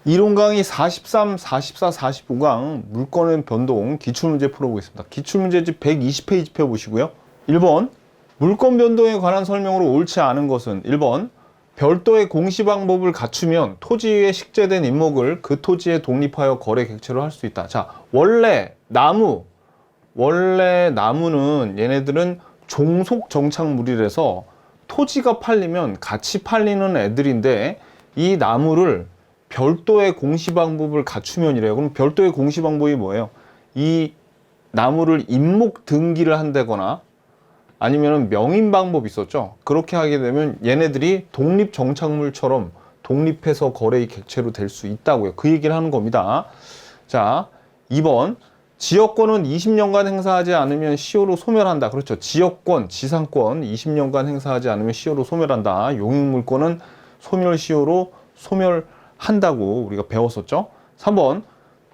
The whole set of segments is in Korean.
이론 강의 43, 44, 45강 물권의 변동 기출문제 풀어보겠습니다. 기출문제집 120페이지 펴보시고요. 1번 물권 변동에 관한 설명으로 옳지 않은 것은 1번 별도의 공시 방법을 갖추면 토지에 식재된 임목을 그 토지에 독립하여 거래 객체로 할 수 있다. 자, 원래 나무는 얘네들은 종속 정착물이라서 토지가 팔리면 같이 팔리는 애들인데 이 나무를 별도의 공시 방법을 갖추면이래요. 그럼 별도의 공시 방법이 뭐예요? 이 나무를 임목 등기를 한다거나 아니면 명인 방법이 있었죠. 그렇게 하게 되면 얘네들이 독립 정착물처럼 독립해서 거래의 객체로 될 수 있다고요. 그 얘기를 하는 겁니다. 자, 2번 지역권은 20년간 행사하지 않으면 시효로 소멸한다. 그렇죠. 지역권, 지상권 20년간 행사하지 않으면 시효로 소멸한다. 용익물권은 소멸시효로 소멸한다고 우리가 배웠었죠. 3번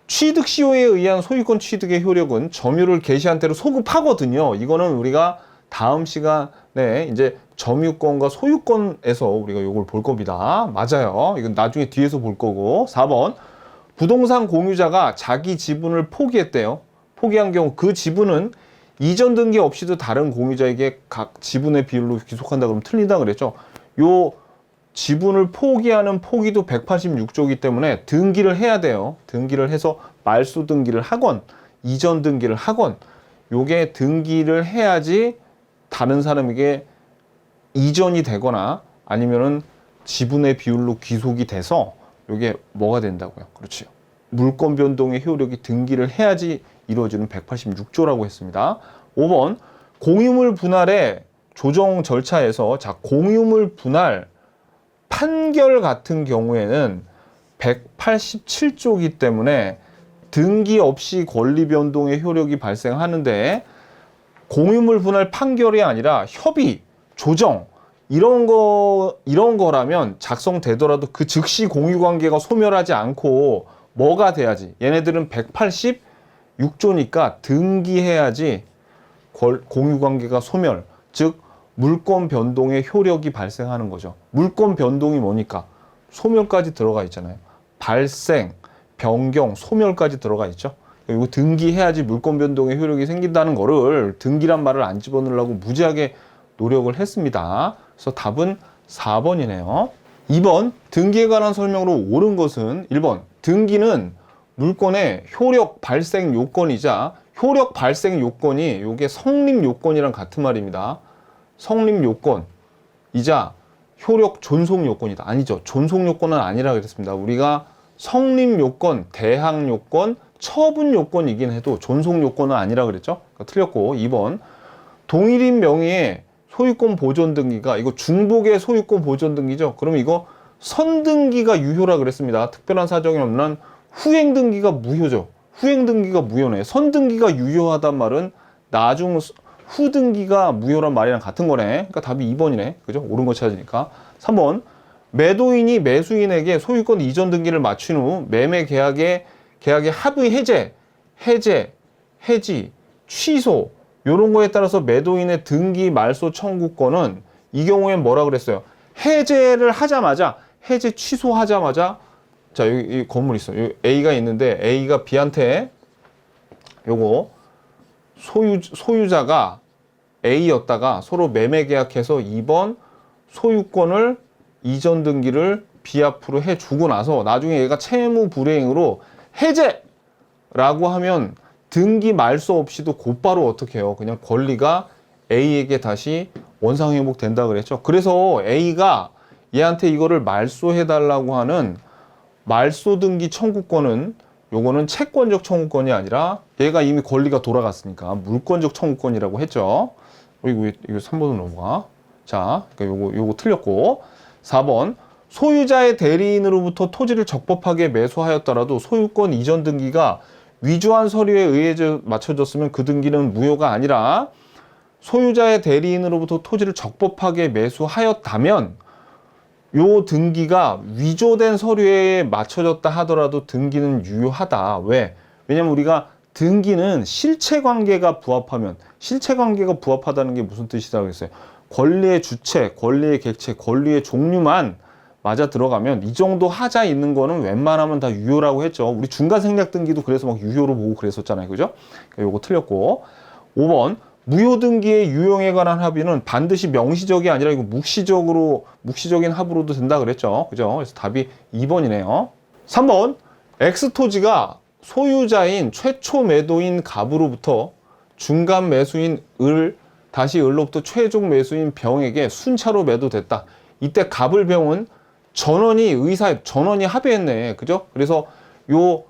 취득 시효에 의한 소유권 취득의 효력은 점유를 개시한 대로 소급하거든요. 이거는 우리가 다음 시간에 이제 점유권과 소유권에서 우리가 이걸 볼 겁니다. 맞아요. 이건 나중에 뒤에서 볼 거고. 4번 부동산 공유자가 자기 지분을 포기했대요. 포기한 경우 그 지분은 이전 등기 없이도 다른 공유자에게 각 지분의 비율로 귀속한다 그러면 틀린다 그랬죠. 요 지분을 포기하는 포기도 186조이기 때문에 등기를 해야 돼요. 등기를 해서 말소 등기를 하건 이전 등기를 하건 요게 등기를 해야지 다른 사람에게 이전이 되거나 아니면은 지분의 비율로 귀속이 돼서 요게 뭐가 된다고요? 그렇죠. 물권 변동의 효력이 등기를 해야지 이루어지는 186조라고 했습니다. 5번 공유물 분할의 조정 절차에서 자 공유물 분할 판결 같은 경우에는 187조이기 때문에 등기 없이 권리 변동의 효력이 발생하는데 공유물 분할 판결이 아니라 협의, 조정 이런 거라면 작성되더라도 그 즉시 공유 관계가 소멸하지 않고 뭐가 돼야지 얘네들은 186조니까 등기해야지 공유 관계가 소멸, 즉 물권 변동의 효력이 발생하는 거죠. 물권 변동이 뭐니까? 소멸까지 들어가 있잖아요. 발생, 변경, 소멸까지 들어가 있죠. 이거 등기해야지 물권 변동의 효력이 생긴다는 거를 등기란 말을 안 집어넣으려고 무지하게 노력을 했습니다. 그래서 답은 4번이네요. 2번 등기에 관한 설명으로 옳은 것은 1번 등기는 물권의 효력 발생 요건이자 효력 발생 요건이 요게 성립 요건이랑 같은 말입니다. 성립 요건이자 효력 존속 요건이다. 아니죠. 존속 요건은 아니라 그랬습니다. 우리가 성립 요건, 대항 요건, 처분 요건이긴 해도 존속 요건은 아니라 그랬죠. 그러니까 틀렸고 2번 동일인 명의의 소유권 보존 등기가 이거 중복의 소유권 보존 등기죠. 그럼 이거 선등기가 유효라 그랬습니다. 특별한 사정이 없는 후행 등기가 무효죠. 후행 등기가 무효네. 선등기가 유효하단 말은 나중 후등기가 무효란 말이랑 같은 거네. 그러니까 답이 2번이네. 그죠? 옳은 거 찾으니까. 3번 매도인이 매수인에게 소유권 이전 등기를 마친 후 매매 계약의 합의 해지, 취소 요런 거에 따라서 매도인의 등기 말소 청구권은 이 경우엔 뭐라 그랬어요? 해제를 하자마자 해제 취소하자마자 자 여기 이 건물 있어. 여기 A가 있는데 A가 B한테 요거 소유자가 A였다가 서로 매매 계약해서 2번 소유권을 이전 등기를 B 앞으로 해주고 나서 나중에 얘가 채무 불이행으로 해제라고 하면 등기 말소 없이도 곧바로 어떻게 해요? 그냥 권리가 A에게 다시 원상 회복된다 그랬죠. 그래서 A가 얘한테 이거를 말소해달라고 하는 말소 등기 청구권은 요거는 채권적 청구권이 아니라 얘가 이미 권리가 돌아갔으니까 물권적 청구권이라고 했죠. 이거 3번으로 넘어가. 자, 그러니까 요거 틀렸고 4번 소유자의 대리인으로부터 토지를 적법하게 매수하였더라도 소유권 이전 등기가 위조한 서류에 의해 맞춰졌으면 그 등기는 무효가 아니라 소유자의 대리인으로부터 토지를 적법하게 매수하였다면 요 등기가 위조된 서류에 맞춰졌다 하더라도 등기는 유효하다. 왜? 왜냐면 우리가 등기는 실체관계가 부합하면 실체관계가 부합하다는 게 무슨 뜻이라고 했어요? 권리의 주체, 권리의 객체, 권리의 종류만 맞아 들어가면 이 정도 하자 있는 거는 웬만하면 다 유효라고 했죠. 우리 중간 생략 등기도 그래서 막 유효로 보고 그랬었잖아요. 그죠? 요거 틀렸고. 5번 무효 등기의 유용에 관한 합의는 반드시 명시적이 아니라 이거 묵시적인 합의로도 된다 그랬죠. 그죠? 그래서 답이 2번이네요. 3번 X 토지가 소유자인 최초 매도인 갑으로부터 중간 매수인 다시 을로부터 최종 매수인 병에게 순차로 매도됐다. 이때 갑을 병은 전원이 합의했네. 그죠? 그래서 요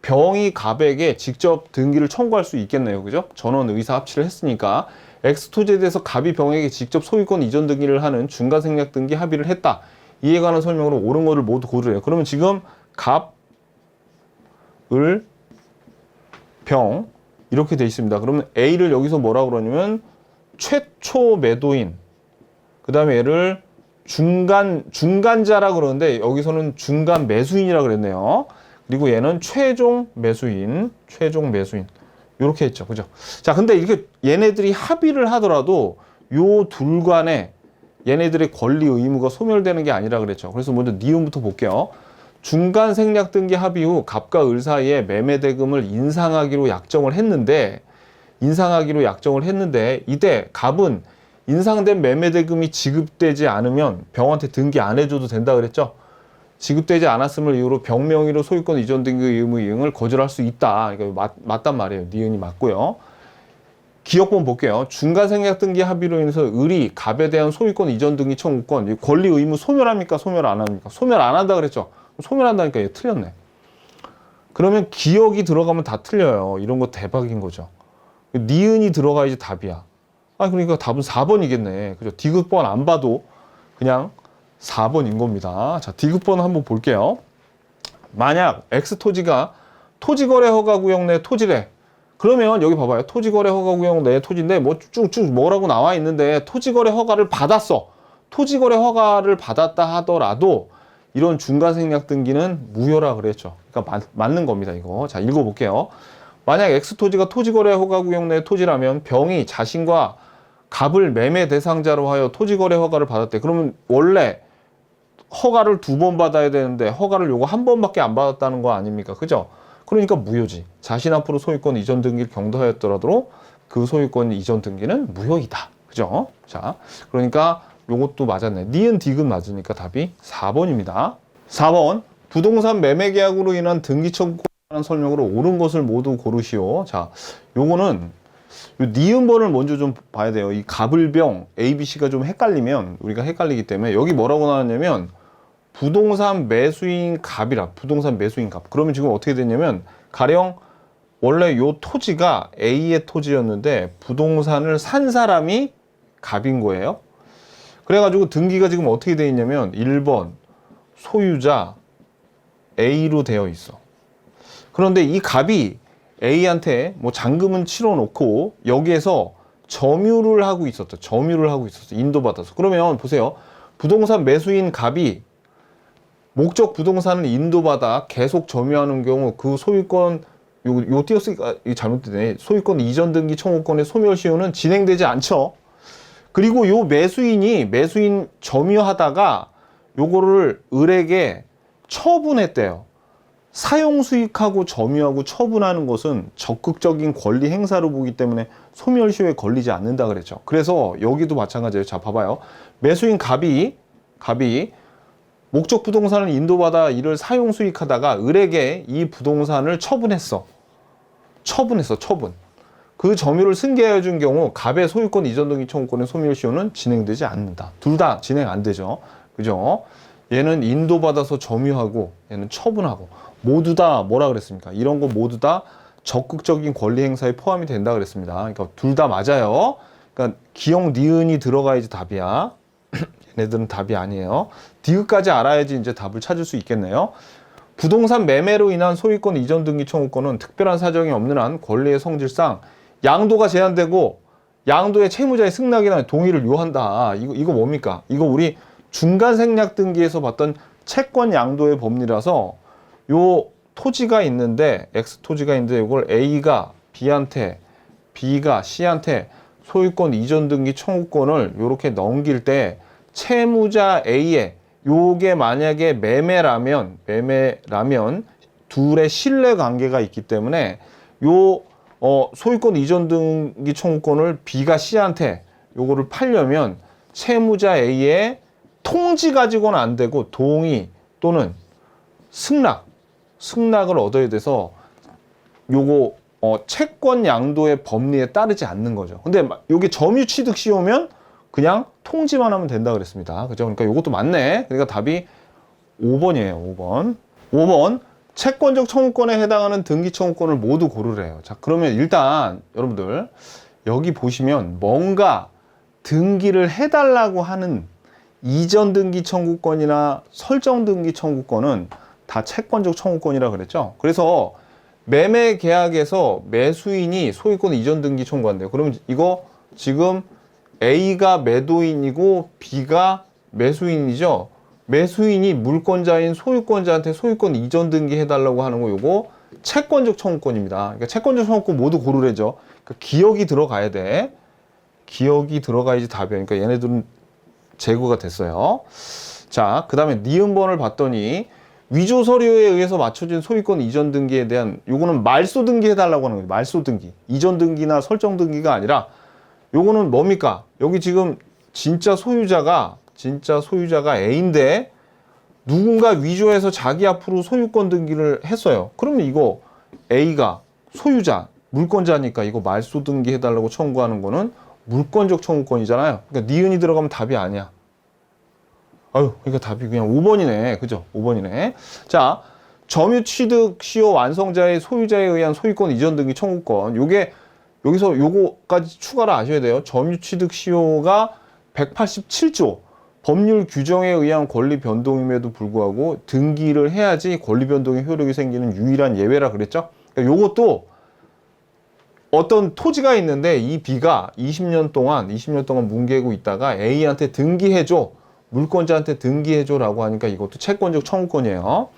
병이 갑에게 직접 등기를 청구할 수 있겠네요. 그죠? 전원 의사 합치를 했으니까 X토지에 대해서 갑이 병에게 직접 소유권 이전 등기를 하는 중간 생략 등기 합의를 했다. 이에 관한 설명으로 옳은 거를 모두 고르래요. 그러면 지금 갑, 을, 병 이렇게 돼 있습니다. 그러면 A를 여기서 뭐라고 그러냐면 최초 매도인, 그 다음에 얘를 중간자라 그러는데 여기서는 중간 매수인이라 그랬네요. 그리고 얘는 최종 매수인 이렇게 했죠. 그죠? 자, 근데 이렇게 얘네들이 합의를 하더라도 요 둘 간에 얘네들의 권리 의무가 소멸되는 게 아니라 그랬죠. 그래서 먼저 니은부터 볼게요. 중간 생략 등기 합의 후 갑과 을 사이에 매매 대금을 인상하기로 약정을 했는데 이때 갑은 인상된 매매 대금이 지급되지 않으면 병한테 등기 안 해줘도 된다 그랬죠. 지급되지 않았음을 이유로 병 명의로 소유권 이전 등기 의무 이행을 거절할 수 있다. 이거 맞단 말이에요. 니은이 맞고요. 기억본 볼게요. 중간 생략 등기 합의로 인해서 을이 갑에 대한 소유권 이전 등기 청구권, 권리 의무 소멸합니까? 소멸 안 합니까? 소멸 안 한다 그랬죠. 소멸한다니까 얘 틀렸네. 그러면 기억이 들어가면 다 틀려요. 이런 거 대박인 거죠. 니은이 들어가야지 답이야. 그러니까 답은 4번이겠네. 그죠? 디귿번 안 봐도 그냥 4번인 겁니다. 자, 디귿번 한번 볼게요. 만약 X토지가 토지거래 허가구역 내 토지래. 그러면 여기 봐봐요. 토지거래 허가구역 내 토지인데 뭐 쭉쭉 뭐라고 나와 있는데 토지거래 허가를 받았어. 토지거래 허가를 받았다 하더라도 이런 중간생략 등기는 무효라 그랬죠. 그러니까 맞는 겁니다. 이거. 자, 읽어볼게요. 만약 X토지가 토지거래 허가구역 내 토지라면 병이 자신과 갑을 매매 대상자로 하여 토지거래 허가를 받았대. 그러면 원래 허가를 2번 받아야 되는데 허가를 요거 1번밖에 안 받았다는 거 아닙니까? 그죠? 그러니까 무효지. 자신 앞으로 소유권 이전 등기를 경도하였더라도 그 소유권 이전 등기는 무효이다. 그죠? 자, 그러니까 요것도 맞았네. 니은 디귿 맞으니까 답이 4번입니다. 4번 부동산 매매 계약으로 인한 등기 청구권에 관한 설명으로 옳은 것을 모두 고르시오. 자, 요거는 요 니은번을 먼저 좀 봐야 돼요. 이 갑을병 A, B, C가 좀 헷갈리면 우리가 헷갈리기 때문에 여기 뭐라고 나왔냐면 부동산 매수인 갑이라. 부동산 매수인 갑. 그러면 지금 어떻게 됐냐면 가령 원래 요 토지가 A의 토지였는데 부동산을 산 사람이 갑인 거예요. 그래가지고 등기가 지금 어떻게 돼 있냐면 1번 소유자 A로 되어 있어. 그런데 이 갑이 A한테 뭐 잔금은 치러 놓고 여기에서 점유를 하고 있었죠. 인도받아서. 그러면 보세요. 부동산 매수인 갑이 목적 부동산을 인도받아 계속 점유하는 경우 그 소유권 요 띄었으니까 잘못되네. 소유권 이전 등기 청구권의 소멸 시효는 진행되지 않죠. 그리고 요 매수인 점유하다가 요거를 을에게 처분했대요. 사용 수익하고 점유하고 처분하는 것은 적극적인 권리 행사로 보기 때문에 소멸시효에 걸리지 않는다 그랬죠. 그래서 여기도 마찬가지예요. 자, 봐봐요. 매수인 갑이 목적 부동산을 인도받아 이를 사용 수익하다가 을에게 이 부동산을 처분했어. 처분. 그 점유를 승계해 준 경우 갑의 소유권 이전 등기 청구권의 소멸시효는 진행되지 않는다. 둘 다 진행 안 되죠. 그죠? 얘는 인도받아서 점유하고 얘는 처분하고 모두 다 뭐라 그랬습니까? 이런 거 모두 다 적극적인 권리 행사에 포함이 된다 그랬습니다. 그러니까 둘 다 맞아요. 그러니까 기역 니은이 들어가야지 답이야. 얘네들은 답이 아니에요. 디귿까지 알아야지 이제 답을 찾을 수 있겠네요. 부동산 매매로 인한 소유권 이전 등기 청구권은 특별한 사정이 없는 한 권리의 성질상 양도가 제한되고 양도의 채무자의 승낙이나 동의를 요한다. 이거 뭡니까? 이거 우리 중간 생략 등기에서 봤던 채권 양도의 법리라서 요 토지가 있는데 X 토지가 있는데 이걸 A가 B한테, B가 C한테 소유권 이전 등기 청구권을 이렇게 넘길 때 채무자 A의 요게 만약에 매매라면 둘의 신뢰 관계가 있기 때문에 요 소유권 이전 등기 청구권을 B가 C한테 요거를 팔려면 채무자 A의 통지 가지고는 안 되고 동의 또는 승낙을 얻어야 돼서 요거 채권 양도의 법리에 따르지 않는 거죠. 근데 요게 점유 취득 시효면 그냥 통지만 하면 된다 그랬습니다. 그죠? 그러니까 요것도 맞네. 그러니까 답이 5번이에요. 5번. 채권적 청구권에 해당하는 등기 청구권을 모두 고르래요. 자, 그러면 일단 여러분들 여기 보시면 뭔가 등기를 해달라고 하는 이전 등기 청구권이나 설정 등기 청구권은 다 채권적 청구권이라 그랬죠. 그래서 매매 계약에서 매수인이 소유권 이전 등기 청구한대요. 그러면 이거 지금 A가 매도인이고 B가 매수인이죠. 매수인이 물권자인 소유권자한테 소유권 이전 등기 해달라고 하는 거 요거 채권적 청구권입니다. 그러니까 채권적 청구권 모두 고르래죠. 그러니까 기억이 들어가야 돼. 기억이 들어가야지 답이야. 그러니까 얘네들은 제거가 됐어요. 자, 그 다음에 니은번을 봤더니 위조 서류에 의해서 맞춰진 소유권 이전 등기에 대한 요거는 말소 등기 해달라고 하는 거예요. 말소 등기. 이전 등기나 설정 등기가 아니라 요거는 뭡니까? 여기 지금 진짜 소유자가 A인데 누군가 위조해서 자기 앞으로 소유권 등기를 했어요. 그러면 이거 A가 소유자, 물권자니까 이거 말소 등기 해달라고 청구하는 거는 물권적 청구권이잖아요. 그러니까 니은이 들어가면 답이 아니야. 그러니까 답이 그냥 5번이네. 그죠? 5번이네. 자, 점유 취득 시효 완성자의 소유자에 의한 소유권 이전 등기 청구권. 요게 여기서 요거까지 추가로 아셔야 돼요. 점유 취득 시효가 187조. 법률 규정에 의한 권리 변동임에도 불구하고 등기를 해야지 권리 변동의 효력이 생기는 유일한 예외라 그랬죠? 그러니까 요것도 어떤 토지가 있는데 이 B가 20년 동안 뭉개고 있다가 A한테 등기해줘. 물권자한테 등기해줘라고 하니까 이것도 채권적 청구권이에요.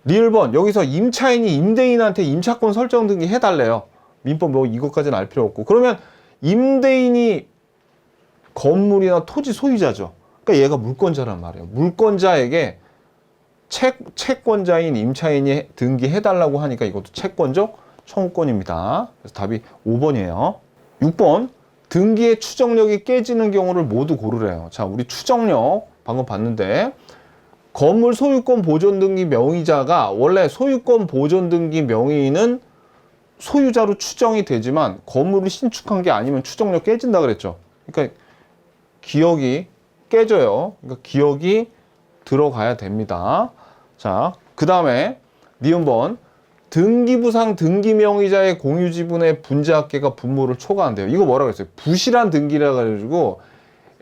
리을번 여기서 임차인이 임대인한테 임차권 설정 등기 해달래요. 민법 뭐 이것까지는 알 필요 없고. 그러면 임대인이 건물이나 토지 소유자죠. 그러니까 얘가 물권자란 말이에요. 물권자에게 채권자인 임차인이 등기해달라고 하니까 이것도 채권적 청구권입니다. 그래서 답이 5번이에요. 6번 등기의 추정력이 깨지는 경우를 모두 고르래요. 자, 우리 추정력 방금 봤는데 건물 소유권 보존 등기 명의자가 원래 소유권 보존 등기 명의인은 소유자로 추정이 되지만 건물을 신축한 게 아니면 추정력 깨진다 그랬죠. 그러니까 기억이 깨져요. 그러니까 기억이 들어가야 됩니다. 자, 그 다음에 니은번 등기부상 등기명의자의 공유지분의 분자합계가 분모를 초과한대요. 이거 뭐라고 했어요? 부실한 등기라 가지고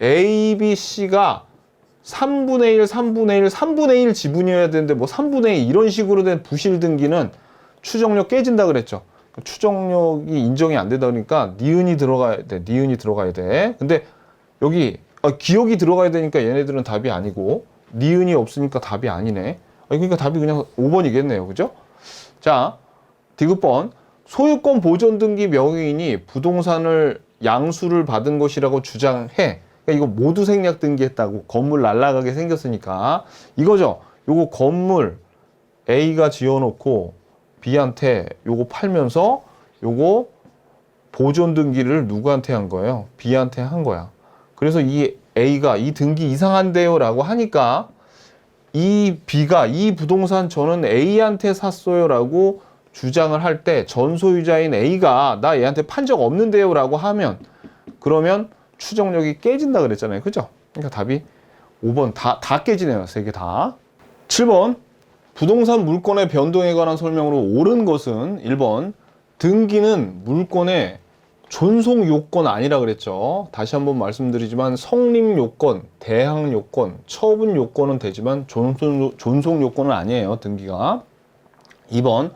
A, B, C가 3분의 1, 3분의 1 지분이어야 되는데 뭐 3분의 2 이런 식으로 된 부실 등기는 추정력 깨진다 그랬죠. 추정력이 인정이 안 되다 보니까 니은이 들어가야 돼. 니은이 들어가야 돼. 근데 여기 기억이 들어가야 되니까 얘네들은 답이 아니고 니은이 없으니까 답이 아니네. 그러니까 답이 그냥 5번이겠네요. 그죠? 자, 디귿번 소유권 보존 등기 명의인이 부동산을 양수를 받은 것이라고 주장해. 그러니까 이거 모두 생략 등기했다고. 건물 날라가게 생겼으니까 이거죠. 요거 건물 A가 지어놓고 B한테 요거 팔면서 요거 보존 등기를 누구한테 한 거예요? B한테 한 거야. 그래서 이 A가 이 등기 이상한데요 라고 하니까 이 B가 이 부동산 저는 A한테 샀어요 라고 주장을 할 때 전소유자인 A가 나 얘한테 판 적 없는데요 라고 하면 그러면 추정력이 깨진다 그랬잖아요. 그죠? 그러니까 답이 5번 다 깨지네요. 3개 다. 7번 부동산 물권의 변동에 관한 설명으로 옳은 것은 1번 등기는 물권의 존속 요건 아니라 그랬죠. 다시 한번 말씀드리지만 성립 요건, 대항 요건, 처분 요건은 되지만 존속 요건은 아니에요. 등기가. 2번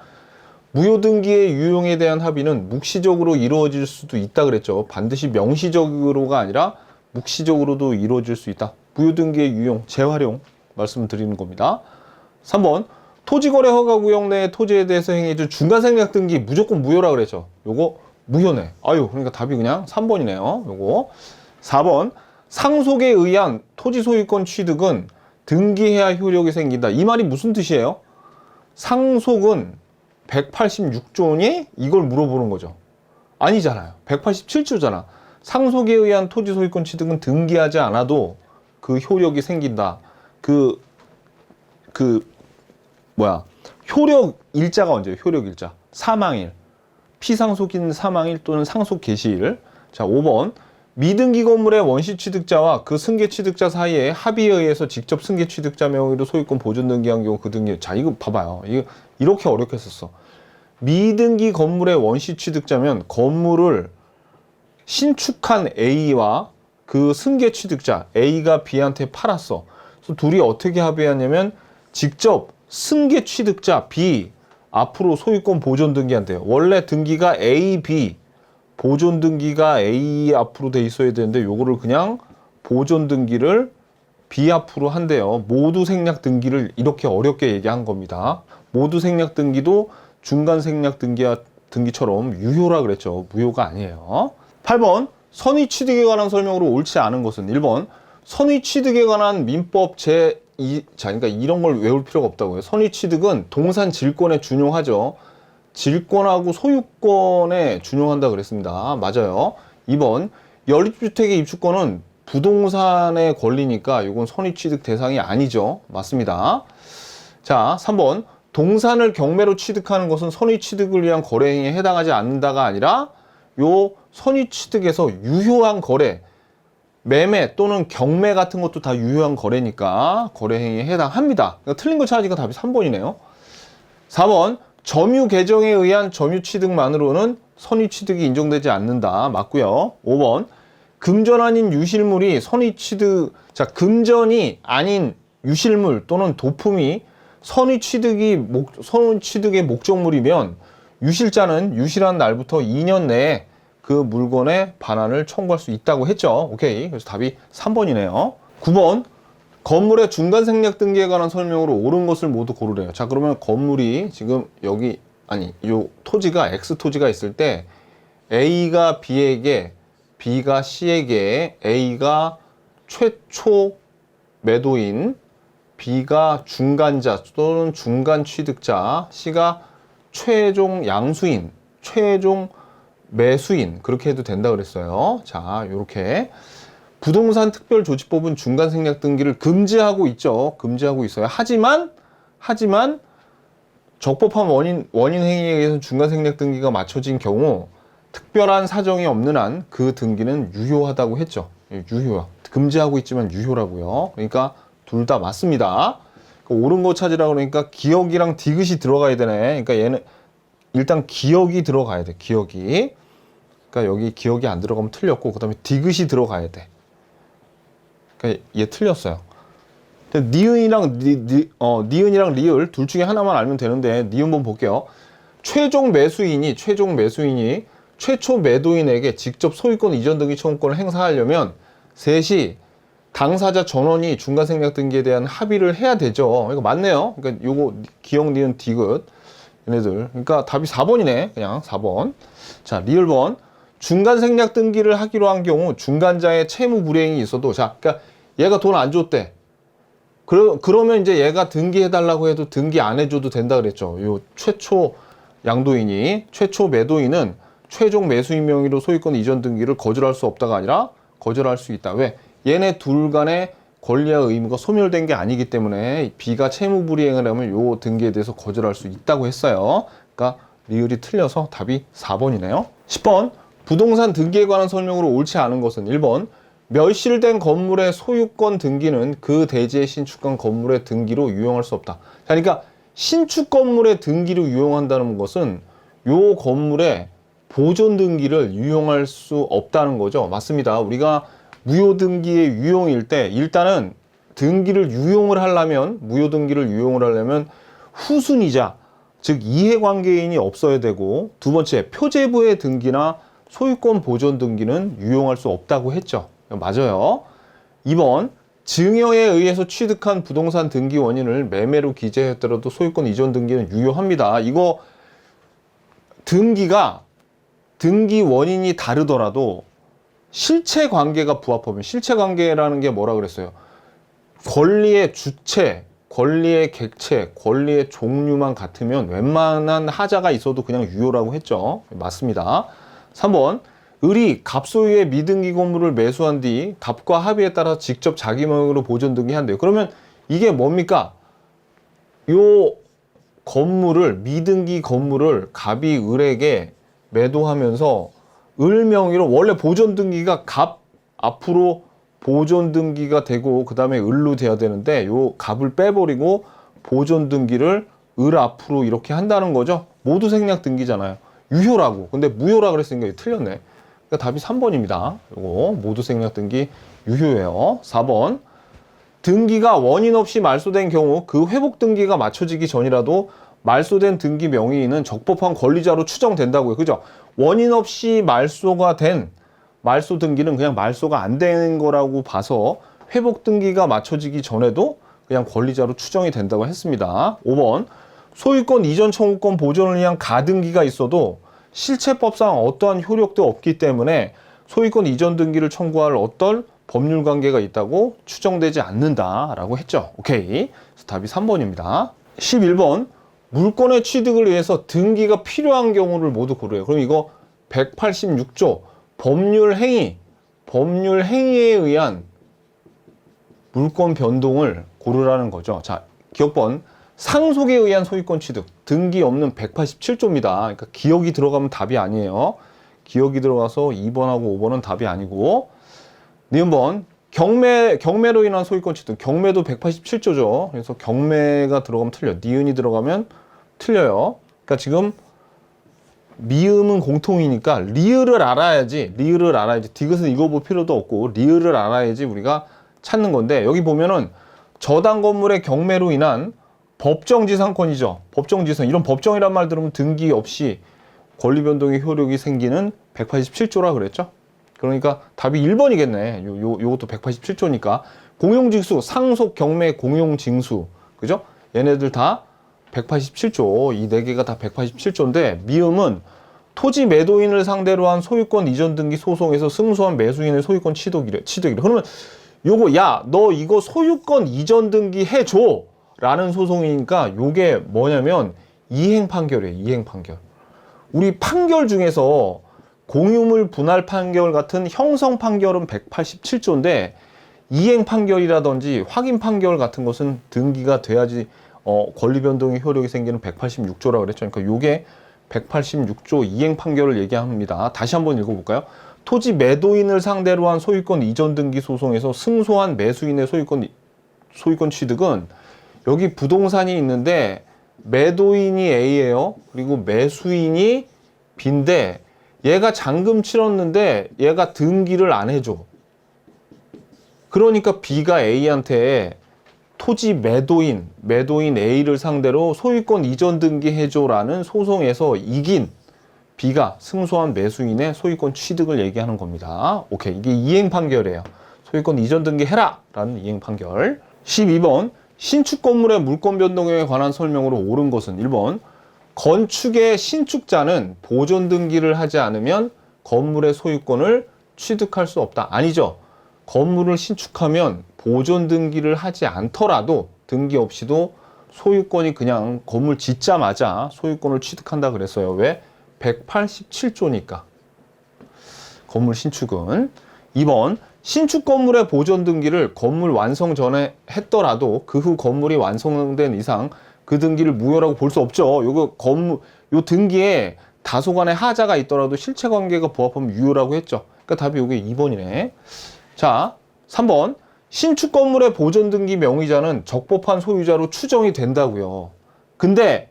무효 등기의 유용에 대한 합의는 묵시적으로 이루어질 수도 있다 그랬죠. 반드시 명시적으로가 아니라 묵시적으로도 이루어질 수 있다. 무효 등기의 유용, 재활용 말씀드리는 겁니다. 3번 토지거래 허가구역 내 토지에 대해서 행해준 중간생략 등기 무조건 무효라 그랬죠. 요거 무효네. 그러니까 답이 그냥 3번이네요. 요거. 4번 상속에 의한 토지 소유권 취득은 등기해야 효력이 생긴다. 이 말이 무슨 뜻이에요? 상속은 186조니? 이걸 물어보는 거죠. 아니잖아요. 187조잖아. 상속에 의한 토지 소유권 취득은 등기하지 않아도 그 효력이 생긴다. 효력 일자가 언제예요? 효력 일자. 사망일. 피상속인 사망일 또는 상속 개시일. 자, 5번. 미등기 건물의 원시 취득자와 그 승계 취득자 사이에 합의에 의해서 직접 승계 취득자 명의로 소유권 보존 등기한 경우 그 등기. 자, 이거 봐봐요. 이거 이렇게 어렵게 썼어. 미등기 건물의 원시 취득자면 건물을 신축한 A와 그 승계 취득자 A가 B한테 팔았어. 그래서 둘이 어떻게 합의하냐면 직접 승계 취득자 B 앞으로 소유권 보존 등기한대요. 원래 등기가 A, B 보존 등기가 A 앞으로 돼 있어야 되는데 요거를 그냥 보존 등기를 B 앞으로 한대요. 모두 생략 등기를 이렇게 어렵게 얘기한 겁니다. 모두 생략 등기도 중간 생략 등기처럼 유효라 그랬죠. 무효가 아니에요. 8번 선의 취득에 관한 설명으로 옳지 않은 것은 1번 선의 취득에 관한 민법 그러니까 이런 걸 외울 필요가 없다고요. 선의 취득은 동산 질권에 준용하죠. 질권하고 소유권에 준용한다 그랬습니다. 맞아요. 2번 연립주택의 입주권은 부동산의 권리니까 이건 선의 취득 대상이 아니죠. 맞습니다. 자, 3번 동산을 경매로 취득하는 것은 선의 취득을 위한 거래 행위에 해당하지 않는다가 아니라 요 선의 취득에서 유효한 거래, 매매 또는 경매 같은 것도 다 유효한 거래니까 거래 행위에 해당합니다. 그러니까 틀린 거 찾으니까 답이 3번이네요. 4번 점유 개정에 의한 점유 취득만으로는 선의 취득이 인정되지 않는다. 맞고요. 5번 금전 아닌 유실물이 선의 취득, 자, 금전이 아닌 유실물 또는 도품이 선의 취득의 목적물이면 유실자는 유실한 날부터 2년 내에 그 물건의 반환을 청구할 수 있다고 했죠. 오케이. 그래서 답이 3번이네요. 9번 건물의 중간 생략 등기에 관한 설명으로 옳은 것을 모두 고르래요. 자, 그러면 건물이 지금 요 토지가 X 토지가 있을 때 A가 B에게, B가 C에게, A가 최초 매도인, B가 중간자 또는 중간 취득자, C가 최종 양수인, 최종 매수인, 그렇게 해도 된다 그랬어요. 자, 요렇게 부동산 특별조치법은 중간 생략 등기를 금지하고 있죠. 금지하고 있어요. 하지만 적법한 원인 행위에 의해서 중간 생략 등기가 맞춰진 경우 특별한 사정이 없는 한 그 등기는 유효하다고 했죠. 유효야. 금지하고 있지만 유효라고요. 그러니까 둘 다 맞습니다. 옳은 거 찾으라 그러니까 기억이랑 디귿이 들어가야 되네. 그러니까 얘는 일단 기억이 들어가야 돼. 기억이. 그러니까 여기 기억이 안 들어가면 틀렸고, 그 다음에 디귿이 들어가야 돼. 그러니까 얘 틀렸어요. 니은이랑 리을 둘 중에 하나만 알면 되는데 니은 한번 볼게요. 최종 매수인이 최초 매도인에게 직접 소유권 이전 등기 청구권을 행사하려면 셋이 당사자 전원이 중간 생략 등기에 대한 합의를 해야 되죠. 이거 맞네요. 그러니까 요거 기억, 니은, 디귿 얘네들. 그러니까 답이 4번이네. 그냥 4번. 자, 리을 번. 중간 생략 등기를 하기로 한 경우 중간자의 채무 불이행이 있어도, 자, 그러니까 얘가 돈 안 줬대. 그러면 이제 얘가 등기해달라고 해도 등기 안 해줘도 된다 그랬죠. 요 최초 양도인이, 최초 매도인은 최종 매수인 명의로 소유권 이전 등기를 거절할 수 없다가 아니라 거절할 수 있다. 왜? 얘네 둘 간의 권리와 의무가 소멸된 게 아니기 때문에 B가 채무 불이행을 하면 요 등기에 대해서 거절할 수 있다고 했어요. 그러니까 리을이 틀려서 답이 4번이네요. 10번 부동산 등기에 관한 설명으로 옳지 않은 것은 1번 멸실된 건물의 소유권 등기는 그 대지에 신축한 건물의 등기로 유용할 수 없다. 자, 그러니까 신축 건물의 등기로 유용한다는 것은 요 건물의 보존 등기를 유용할 수 없다는 거죠. 맞습니다. 우리가 무효 등기의 유용일 때 일단은 등기를 유용을 하려면, 무효 등기를 유용을 하려면 후순위자, 즉 이해관계인이 없어야 되고, 두 번째 표제부의 등기나 소유권 보존 등기는 유용할 수 없다고 했죠. 맞아요. 2번 증여에 의해서 취득한 부동산 등기 원인을 매매로 기재했더라도 소유권 이전 등기는 유효합니다. 이거 등기 원인이 다르더라도 실체관계가 부합하면, 실체관계라는 게 뭐라 그랬어요? 권리의 주체, 권리의 객체, 권리의 종류만 같으면 웬만한 하자가 있어도 그냥 유효라고 했죠. 맞습니다. 3번 을이 갑소유의 미등기 건물을 매수한 뒤 갑과 합의에 따라 직접 자기 명의로 보존 등기한대요. 그러면 이게 뭡니까? 요 건물을, 미등기 건물을 갑이 을에게 매도하면서 을 명의로, 원래 보존 등기가 갑 앞으로 보존 등기가 되고 그 다음에 을로 돼야 되는데 요 갑을 빼버리고 보존 등기를 을 앞으로 이렇게 한다는 거죠. 모두 생략 등기잖아요. 유효라고. 근데 무효라 그랬으니까 이거 틀렸네. 그러니까 답이 3번입니다. 요거 모두 생략 등기 유효예요. 4번 등기가 원인 없이 말소된 경우 그 회복 등기가 맞춰지기 전이라도 말소된 등기 명의인은 적법한 권리자로 추정된다고요. 그죠? 원인 없이 말소가 된 말소 등기는 그냥 말소가 안 된 거라고 봐서 회복 등기가 맞춰지기 전에도 그냥 권리자로 추정이 된다고 했습니다. 5번 소유권 이전 청구권 보존을 위한 가등기가 있어도 실체법상 어떠한 효력도 없기 때문에 소유권 이전 등기를 청구할 어떤 법률 관계가 있다고 추정되지 않는다라고 했죠. 오케이. 그래서 답이 3번입니다. 11번 물권의 취득을 위해서 등기가 필요한 경우를 모두 고르래요. 그럼 이거 186조 법률 행위에 의한 물권 변동을 고르라는 거죠. 자, 기억번 상속에 의한 소유권 취득 등기 없는 187조입니다. 그러니까 기억이 들어가면 답이 아니에요. 기억이 들어가서 2번하고 5번은 답이 아니고, 니은번 경매로 인한 소유권 취득, 경매도 187조죠. 그래서 경매가 들어가면 틀려. 니은이 들어가면 틀려요. 그러니까 지금 미음은 공통이니까 리을을 알아야지. 디귿은 읽어볼 필요도 없고 리을을 알아야지 우리가 찾는 건데, 여기 보면은 저당 건물의 경매로 인한 법정지상권이죠. 법정지상. 이런 법정이란 말 들으면 등기 없이 권리 변동의 효력이 생기는 187조라 그랬죠. 그러니까 답이 1번이겠네. 요것도 187조니까. 공용징수, 상속, 경매, 공용징수. 그죠? 얘네들 다 187조. 이 네 개가 다 187조인데, 미음은 토지 매도인을 상대로 한 소유권 이전 등기 소송에서 승소한 매수인의 소유권 취득이래. 그러면 요거, 야, 너 이거 소유권 이전 등기 해줘! 라는 소송이니까 요게 뭐냐면 이행 판결이에요. 이행 판결. 우리 판결 중에서 공유물 분할 판결 같은 형성 판결은 187조인데 이행 판결이라든지 확인 판결 같은 것은 등기가 돼야지 권리 변동의 효력이 생기는 186조라고 그랬죠. 그러니까 요게 186조 이행 판결을 얘기합니다. 다시 한번 읽어볼까요? 토지 매도인을 상대로 한 소유권 이전 등기 소송에서 승소한 매수인의 소유권 취득은, 여기 부동산이 있는데 매도인이 A예요. 그리고 매수인이 B인데 얘가 잔금 치렀는데 얘가 등기를 안 해줘. 그러니까 B가 A한테 토지 매도인 A를 상대로 소유권 이전 등기 해줘라는 소송에서 이긴 B가 승소한 매수인의 소유권 취득을 얘기하는 겁니다. 오케이. 이게 이행 판결이에요. 소유권 이전 등기 해라! 라는 이행 판결. 12번 신축 건물의 물권 변동에 관한 설명으로 옳은 것은 1번 건축의 신축자는 보존 등기를 하지 않으면 건물의 소유권을 취득할 수 없다. 아니죠. 건물을 신축하면 보존 등기를 하지 않더라도 등기 없이도 소유권이 그냥 건물 짓자마자 소유권을 취득한다 그랬어요. 왜? 187조니까. 건물 신축은. 2번 신축 건물의 보존 등기를 건물 완성 전에 했더라도 그 후 건물이 완성된 이상 그 등기를 무효라고 볼 수 없죠. 요 등기에 다소간의 하자가 있더라도 실체 관계가 부합하면 유효라고 했죠. 그러니까 답이 요게 2번이네. 자, 3번 신축 건물의 보존 등기 명의자는 적법한 소유자로 추정이 된다고요. 근데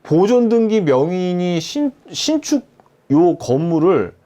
보존 등기 명의인이 신축 요 건물을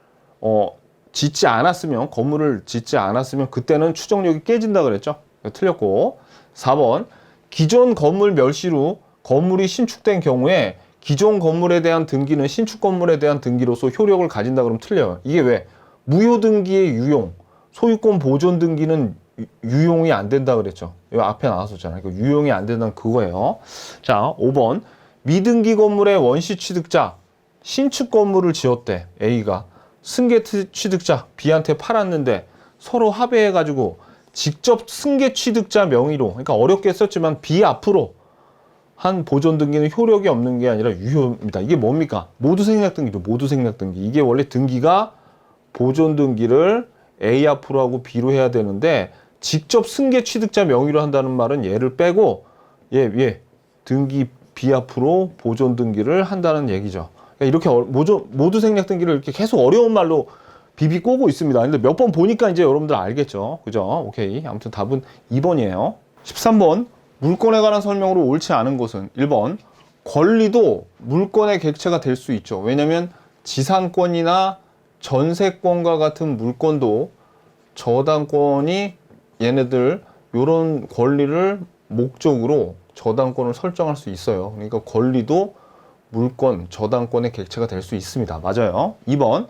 건물을 짓지 않았으면 그때는 추정력이 깨진다 그랬죠. 틀렸고. 4번 기존 건물 멸실 후 건물이 신축된 경우에 기존 건물에 대한 등기는 신축 건물에 대한 등기로서 효력을 가진다 그러면 틀려요. 이게 왜? 무효 등기의 유용, 소유권 보존 등기는 유용이 안 된다 그랬죠. 여기 앞에 나왔었잖아요. 유용이 안 된다는 그거예요. 자, 5번 미등기 건물의 원시 취득자 신축 건물을 지었대. A가 승계 취득자 B한테 팔았는데 서로 합의해가지고 직접 승계 취득자 명의로, 그러니까 어렵게 썼지만 B 앞으로 한 보존 등기는 효력이 없는 게 아니라 유효입니다. 이게 뭡니까? 모두 생략 등기죠. 모두 생략 등기. 이게 원래 등기가 보존 등기를 A 앞으로 하고 B로 해야 되는데 직접 승계 취득자 명의로 한다는 말은 얘를 빼고 등기 B 앞으로 보존 등기를 한다는 얘기죠. 그러니까 이렇게 모두 생략 등기를 이렇게 계속 어려운 말로 비비 꼬고 있습니다. 근데 몇 번 보니까 이제 여러분들 알겠죠. 그죠? 오케이. 아무튼 답은 2번이에요. 13번. 물권에 관한 설명으로 옳지 않은 것은 1번. 권리도 물권의 객체가 될 수 있죠. 왜냐면 지상권이나 전세권과 같은 물권도 저당권이 얘네들 요런 권리를 목적으로 저당권을 설정할 수 있어요. 그러니까 권리도 물권, 저당권의 객체가 될 수 있습니다. 맞아요. 2번.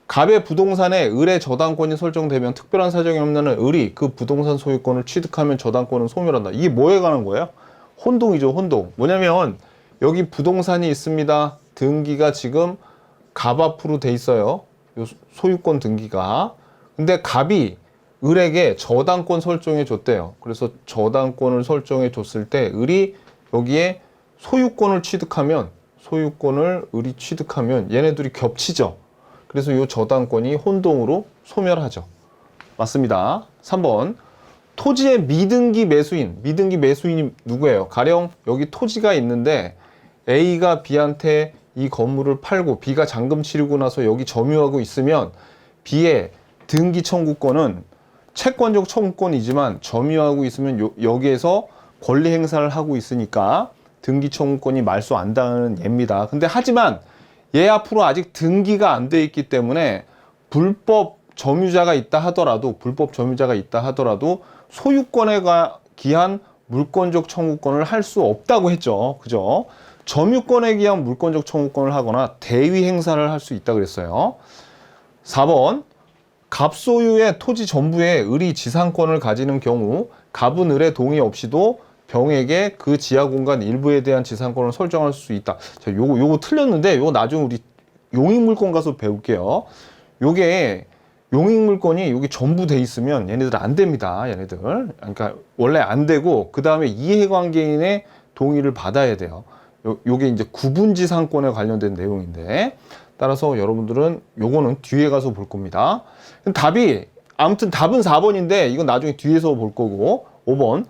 갑의 부동산에 을의 저당권이 설정되면 특별한 사정이 없는 을이 그 부동산 소유권을 취득하면 저당권은 소멸한다. 이게 뭐에 관한 거예요? 혼동이죠, 혼동. 뭐냐면 여기 부동산이 있습니다. 등기가 지금 갑 앞으로 돼 있어요. 요 소유권 등기가. 근데 갑이 을에게 저당권 설정해 줬대요. 그래서 저당권을 설정해 줬을 때 을이 여기에 소유권을 을이 취득하면 얘네들이 겹치죠. 그래서 이 저당권이 혼동으로 소멸하죠. 맞습니다. 3번. 토지의 미등기 매수인이 누구예요? 가령 여기 토지가 있는데 A가 B한테 이 건물을 팔고 B가 잔금 치르고 나서 여기 점유하고 있으면 B의 등기 청구권은 채권적 청구권이지만 점유하고 있으면 여기에서 권리 행사를 하고 있으니까 등기 청구권이 말소 안 당하는 예입니다. 근데 하지만 얘 앞으로 아직 등기가 안 돼 있기 때문에 불법 점유자가 있다 하더라도 소유권에 기한 물권적 청구권을 할 수 없다고 했죠. 그죠? 점유권에 기한 물권적 청구권을 하거나 대위 행사를 할 수 있다 그랬어요. 4번. 갑 소유의 토지 전부에 을이 지상권을 가지는 경우 갑은 을의 동의 없이도 병에게 그 지하 공간 일부에 대한 지상권을 설정할 수 있다. 자, 요거 틀렸는데 요거 나중에 우리 용익물권 가서 배울게요. 요게 용익물권이 여기 전부 돼 있으면 얘네들 안 됩니다. 얘네들. 그러니까 원래 안 되고 그 다음에 이해관계인의 동의를 받아야 돼요. 요게 이제 구분지상권에 관련된 내용인데 따라서 여러분들은 요거는 뒤에 가서 볼 겁니다. 아무튼 답은 4번인데 이건 나중에 뒤에서 볼 거고 5번.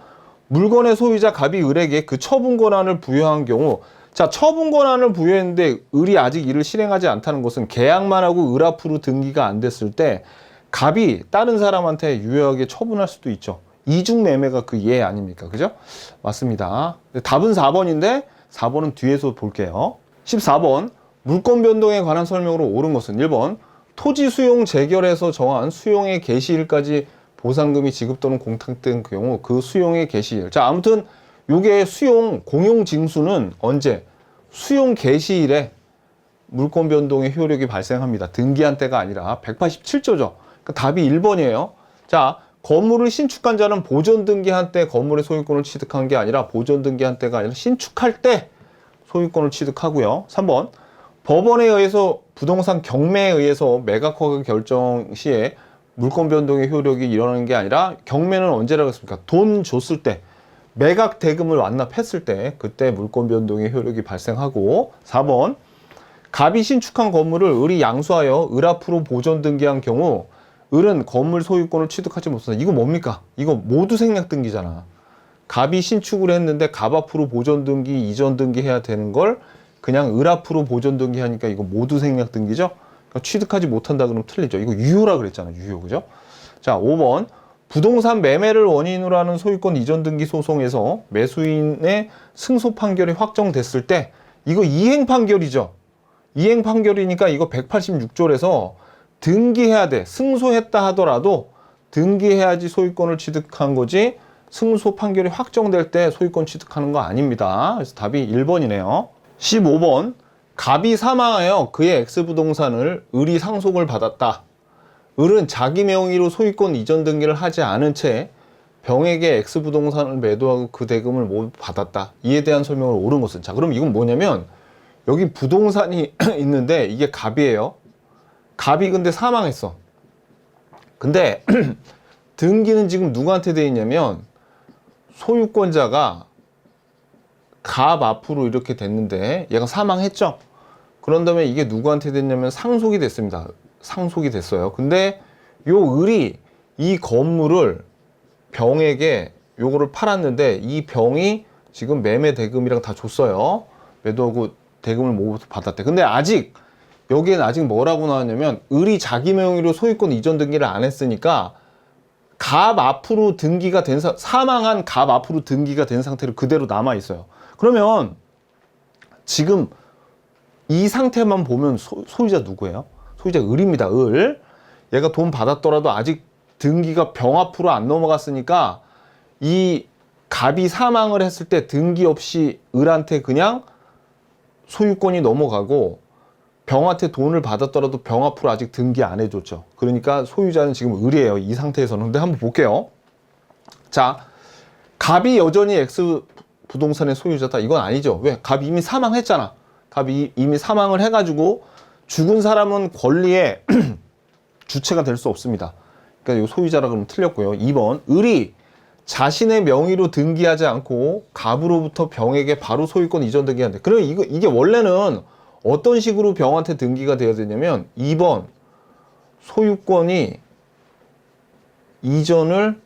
물건의 소유자 갑이 을에게 그 처분 권한을 부여한 경우, 자, 처분 권한을 부여했는데 을이 아직 이를 실행하지 않다는 것은 계약만 하고 을 앞으로 등기가 안 됐을 때 갑이 다른 사람한테 유효하게 처분할 수도 있죠. 이중매매가 그 예 아닙니까? 그죠? 맞습니다. 답은 4번인데 4번은 뒤에서 볼게요. 14번. 물권 변동에 관한 설명으로 옳은 것은 1번. 토지 수용 재결에서 정한 수용의 개시일까지 보상금이 지급 또는 공탁된 경우 그 수용의 개시일. 자, 아무튼 요게 공용 징수는 언제? 수용 개시일에 물권 변동의 효력이 발생합니다. 등기한 때가 아니라 187조죠. 그러니까 답이 1번이에요. 자, 건물을 신축한 자는 보존 등기한 때 건물의 소유권을 취득한 게 아니라 보존 등기한 때가 아니라 신축할 때 소유권을 취득하고요. 3번. 법원에 의해서 부동산 경매에 의해서 매각허가 결정 시에 물권 변동의 효력이 일어나는 게 아니라 경매는 언제라고 했습니까? 돈 줬을 때, 매각 대금을 완납했을 때 그때 물권 변동의 효력이 발생하고 4번. 갑이 신축한 건물을 을이 양수하여 을 앞으로 보존 등기한 경우 을은 건물 소유권을 취득하지 못한다. 이거 뭡니까? 이거 모두 생략 등기잖아. 갑이 신축을 했는데 갑 앞으로 보존 등기, 이전 등기 해야 되는 걸 그냥 을 앞으로 보존 등기 하니까 이거 모두 생략 등기죠? 그러니까 취득하지 못한다 그러면 틀리죠. 이거 유효라 그랬잖아요. 유효. 그죠? 자, 5번. 부동산 매매를 원인으로 하는 소유권 이전 등기 소송에서 매수인의 승소 판결이 확정됐을 때 이거 이행 판결이죠. 이행 판결이니까 이거 186조에서 등기해야 돼. 승소했다 하더라도 등기해야지 소유권을 취득한 거지 승소 판결이 확정될 때 소유권 취득하는 거 아닙니다. 그래서 답이 1번이네요. 15번. 갑이 사망하여 그의 X부동산을 을이 상속을 받았다. 을은 자기 명의로 소유권 이전 등기를 하지 않은 채 병에게 X부동산을 매도하고 그 대금을 모두 받았다. 이에 대한 설명을 옳은 것은. 자, 그럼 이건 뭐냐면 여기 부동산이 있는데 이게 갑이에요. 갑이 근데 사망했어. 근데 등기는 지금 누구한테 돼 있냐면 소유권자가 갑 앞으로 이렇게 됐는데 얘가 사망했죠. 그런 다음에 이게 누구한테 됐냐면 상속이 됐습니다. 상속이 됐어요. 근데 요 을이 이 건물을 병에게 요거를 팔았는데 이 병이 지금 매매 대금이랑 다 줬어요. 매도하고 대금을 모두 받았대. 근데 아직 여기엔 아직 뭐라고 나왔냐면 을이 자기 명의로 소유권 이전 등기를 안 했으니까 갑 앞으로 등기가 된 사망한 갑 앞으로 등기가 된 상태로 그대로 남아 있어요. 그러면 지금 이 상태만 보면 소유자 누구예요? 소유자 을입니다. 을. 얘가 돈 받았더라도 아직 등기가 병 앞으로 안 넘어갔으니까 이 갑이 사망을 했을 때 등기 없이 을한테 그냥 소유권이 넘어가고 병한테 돈을 받았더라도 병 앞으로 아직 등기 안 해줬죠. 그러니까 소유자는 지금 을이에요. 이 상태에서는. 근데 한번 볼게요. 자, 갑이 여전히 X 부동산의 소유자다. 이건 아니죠. 왜? 갑이 이미 사망했잖아. 갑이 이미 사망을 해가지고 죽은 사람은 권리의 주체가 될 수 없습니다. 그러니까 이 소유자라 그러면 틀렸고요. 2번, 을이 자신의 명의로 등기하지 않고 갑으로부터 병에게 바로 소유권 이전 등기한대. 그럼 이게 원래는 어떤 식으로 병한테 등기가 되어야 되냐면 2번, 소유권이 이전을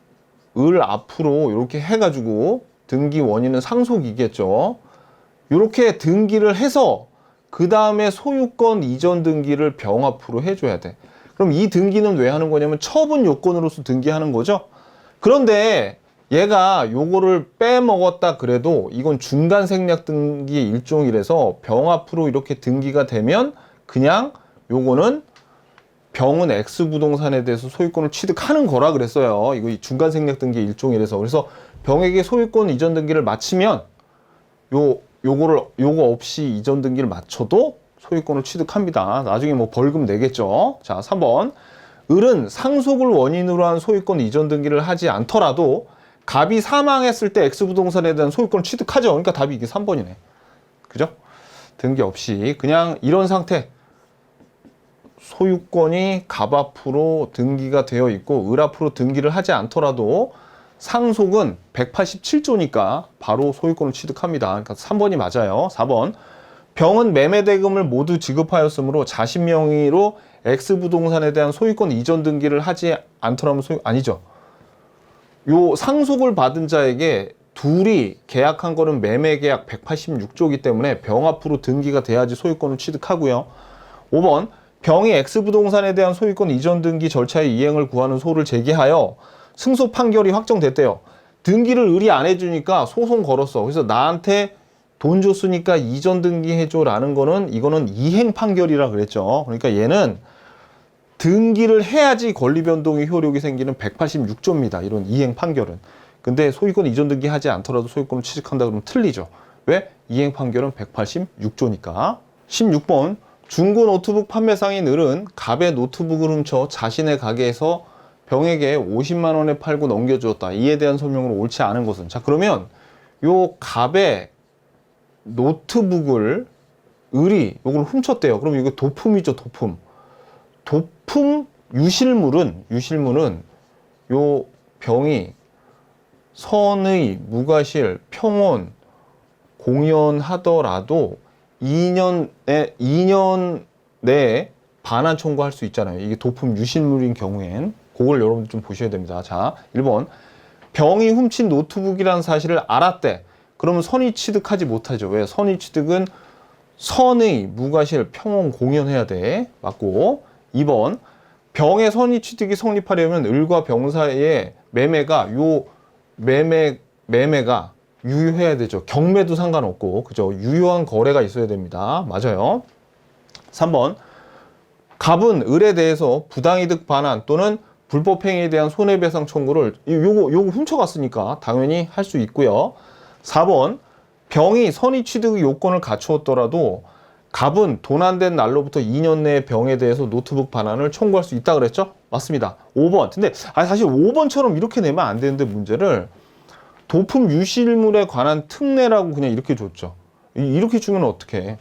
을 앞으로 이렇게 해가지고 등기 원인은 상속이겠죠. 이렇게 등기를 해서 그 다음에 소유권 이전 등기를 병 앞으로 해줘야 돼. 그럼 이 등기는 왜 하는 거냐면 처분 요건으로서 등기하는 거죠. 그런데 얘가 요거를 빼먹었다 그래도 이건 중간 생략 등기 일종이라서 병 앞으로 이렇게 등기가 되면 그냥 요거는 병은 X 부동산에 대해서 소유권을 취득하는 거라 그랬어요. 이거 중간 생략 등기 일종이라서. 그래서 병에게 소유권 이전 등기를 마치면 요거 없이 이전 등기를 마쳐도 소유권을 취득합니다. 나중에 뭐 벌금 내겠죠. 자, 3번. 을은 상속을 원인으로 한 소유권 이전 등기를 하지 않더라도 갑이 사망했을 때 X부동산에 대한 소유권을 취득하죠. 그러니까 답이 이게 3번이네. 그죠? 등기 없이 그냥 이런 상태. 소유권이 갑 앞으로 등기가 되어 있고 을 앞으로 등기를 하지 않더라도 상속은 187조니까 바로 소유권을 취득합니다. 그러니까 3번이 맞아요. 4번. 병은 매매 대금을 모두 지급하였으므로 자신 명의로 X부동산에 대한 소유권 이전 등기를 하지 않더라면 아니죠. 요 상속을 받은 자에게 둘이 계약한 거는 매매 계약 186조이기 때문에 병 앞으로 등기가 돼야지 소유권을 취득하고요. 5번. 병이 X부동산에 대한 소유권 이전 등기 절차의 이행을 구하는 소를 제기하여 승소 판결이 확정됐대요. 등기를 을이 안 해주니까 소송 걸었어. 그래서 나한테 돈 줬으니까 이전 등기해줘 라는 거는 이거는 이행 판결이라 그랬죠. 그러니까 얘는 등기를 해야지 권리 변동의 효력이 생기는 186조입니다. 이런 이행 판결은. 근데 소유권 이전 등기하지 않더라도 소유권을 취득한다 그러면 틀리죠. 왜? 이행 판결은 186조니까. 16번. 중고 노트북 판매상인 을은 갑의 노트북을 훔쳐 자신의 가게에서 병에게 50만 원에 팔고 넘겨주었다. 이에 대한 설명으로 옳지 않은 것은. 자, 그러면 요 갑의 노트북을 을이 요걸 훔쳤대요. 그럼 이거 도품이죠, 도품. 도품 유실물은 요 병이 선의, 무과실, 평온, 공연하더라도 2년 내에 반환 청구할 수 있잖아요. 이게 도품 유실물인 경우엔. 그걸 여러분들 좀 보셔야 됩니다. 자, 1번. 병이 훔친 노트북이라는 사실을 알았대. 그러면 선의 취득하지 못하죠. 왜? 선의 취득은 선의, 무과실, 평온, 공연해야 돼. 맞고. 2번. 병의 선의 취득이 성립하려면 을과 병 사이의 매매가 매매가 유효해야 되죠. 경매도 상관없고, 그죠? 유효한 거래가 있어야 됩니다. 맞아요. 3번. 갑은 을에 대해서 부당이득 반환 또는 불법행위에 대한 손해배상 청구를 요거 훔쳐갔으니까 당연히 할 수 있고요. 4번. 병이 선의 취득의 요건을 갖추었더라도 갑은 돈 안 된 날로부터 2년 내에 병에 대해서 노트북 반환을 청구할 수 있다 그랬죠? 맞습니다. 5번. 근데 사실 5번처럼 이렇게 내면 안 되는데 문제를 도품 유실물에 관한 특례라고 그냥 이렇게 줬죠. 이렇게 주면 어떡해.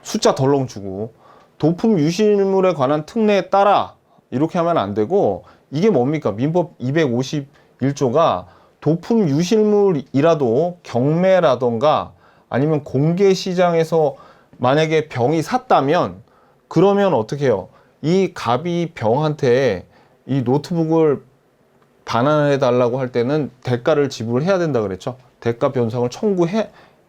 숫자 덜렁 주고. 도품 유실물에 관한 특례에 따라 이렇게 하면 안 되고, 이게 뭡니까? 민법 251조가 도품 유실물이라도 경매라던가 아니면 공개 시장에서 만약에 병이 샀다면, 그러면 어떻게 해요? 이 갑이 병한테 이 노트북을 반환해 달라고 할 때는 대가를 지불해야 된다 그랬죠. 대가 변상을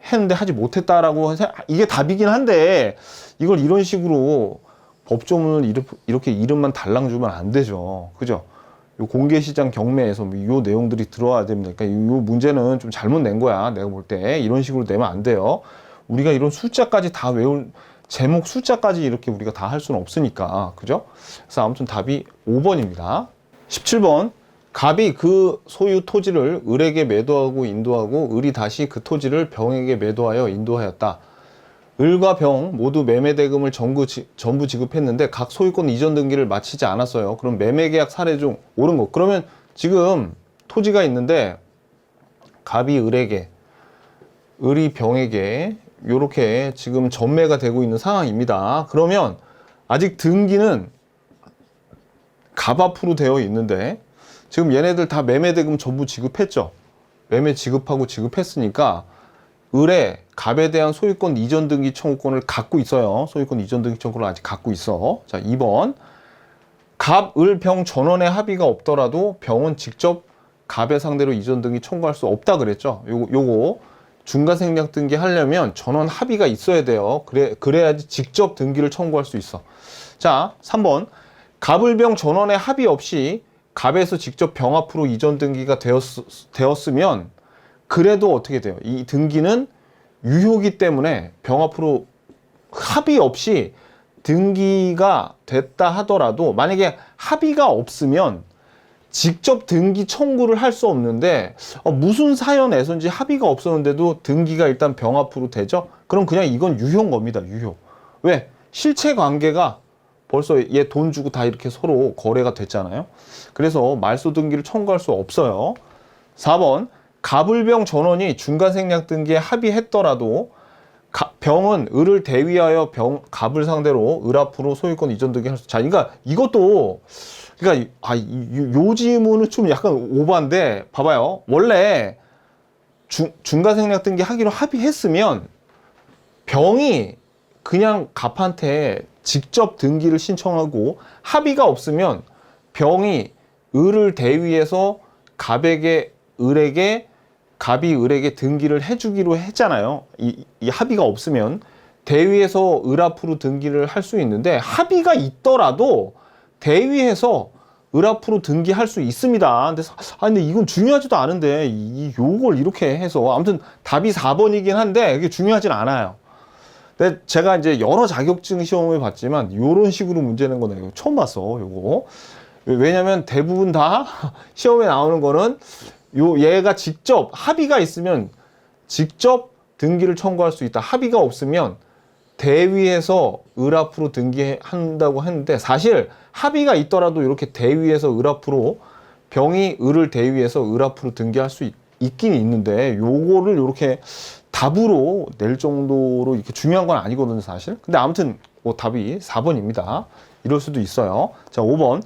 했는데 하지 못했다라고 해서 이게 답이긴 한데, 이걸 이런 식으로 법조문을 이렇게 이름만 달랑 주면 안 되죠. 그죠? 요 공개시장 경매에서 요 내용들이 들어와야 됩니다. 그러니까 요 문제는 좀 잘못 낸 거야. 내가 볼 때 이런 식으로 내면 안 돼요. 우리가 이런 숫자까지 다 제목 숫자까지 이렇게 우리가 다 할 수는 없으니까. 그죠? 그래서 아무튼 답이 5번입니다. 17번. 갑이 그 소유 토지를 을에게 매도하고 인도하고 을이 다시 그 토지를 병에게 매도하여 인도하였다. 을과 병 모두 매매 대금을 전부 지급했는데 각 소유권 이전 등기를 마치지 않았어요. 그럼 매매 계약 사례 중 옳은 것. 그러면 지금 토지가 있는데 갑이 을에게, 을이 병에게 이렇게 지금 전매가 되고 있는 상황입니다. 그러면 아직 등기는 갑 앞으로 되어 있는데 지금 얘네들 다 매매 대금 전부 지급했죠. 매매 지급하고 지급했으니까 을에 갑에 대한 소유권 이전 등기 청구권을 갖고 있어요. 소유권 이전 등기 청구권을 아직 갖고 있어. 자, 2번. 갑, 을, 병 전원의 합의가 없더라도 병은 직접 갑의 상대로 이전 등기 청구할 수 없다 그랬죠. 요거 중간생략 등기 하려면 전원 합의가 있어야 돼요. 그래야지 직접 등기를 청구할 수 있어. 자, 3번. 갑, 을, 병 전원의 합의 없이 갑에서 직접 병 앞으로 이전 등기가 되었으면 그래도 어떻게 돼요? 이 등기는 유효기 때문에 병 앞으로 합의 없이 등기가 됐다 하더라도 만약에 합의가 없으면 직접 등기 청구를 할 수 없는데 무슨 사연에서인지 합의가 없었는데도 등기가 일단 병 앞으로 되죠? 그럼 그냥 이건 유효인 겁니다. 유효. 왜? 실체 관계가 벌써 얘 돈 주고 다 이렇게 서로 거래가 됐잖아요. 그래서 말소 등기를 청구할 수 없어요. 4번. 갑을병 전원이 중간생략 등기에 합의했더라도 병은 을을 대위하여 갑을 상대로 을 앞으로 소유권 이전 등기 할 수. 자, 그러니까 이것도 요 지문은 좀 약간 오버인데 봐봐요. 원래 중간생략 등기 하기로 합의했으면 병이 그냥 갑한테 직접 등기를 신청하고 합의가 없으면 병이 을을 대위해서 갑이 을에게 등기를 해주기로 했잖아요. 이 합의가 없으면 대위에서 을 앞으로 등기를 할 수 있는데 합의가 있더라도 대위에서 을 앞으로 등기할 수 있습니다. 근데 이건 중요하지도 않은데 요걸 이렇게 해서 아무튼 답이 4번이긴 한데 이게 중요하진 않아요. 근데 제가 이제 여러 자격증 시험을 봤지만 요런 식으로 문제 낸 거는 이거 처음 봤어. 요거. 왜냐면 대부분 다 시험에 나오는 거는 얘가 직접 합의가 있으면 직접 등기를 청구할 수 있다. 합의가 없으면 대위에서 을 앞으로 등기한다고 했는데 사실 합의가 있더라도 이렇게 대위에서 을 앞으로 병이 을을 대위해서 을 앞으로 등기할 수 있긴 있는데 요거를 이렇게 답으로 낼 정도로 이렇게 중요한 건 아니거든요, 사실. 근데 아무튼 답이 4번입니다. 이럴 수도 있어요. 자, 5번.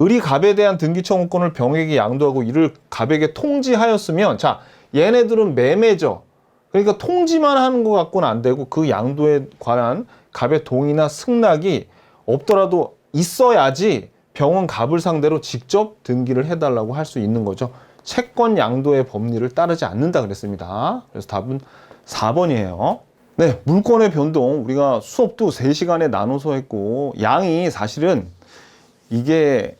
을이 갑에 대한 등기 청구권을 병에게 양도하고 이를 갑에게 통지하였으면, 자, 얘네들은 매매죠. 그러니까 통지만 하는 것 갖고는 안 되고 그 양도에 관한 갑의 동의나 승낙이 없더라도 있어야지 병은 갑을 상대로 직접 등기를 해달라고 할 수 있는 거죠. 채권 양도의 법리를 따르지 않는다 그랬습니다. 그래서 답은 4번이에요. 네, 물권의 변동. 우리가 수업도 3시간에 나눠서 했고 양이 사실은 이게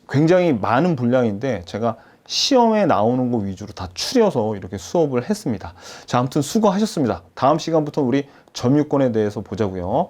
굉장히 많은 분량인데 제가 시험에 나오는 거 위주로 다 추려서 이렇게 수업을 했습니다. 자, 아무튼 수고하셨습니다. 다음 시간부터 우리 점유권에 대해서 보자고요.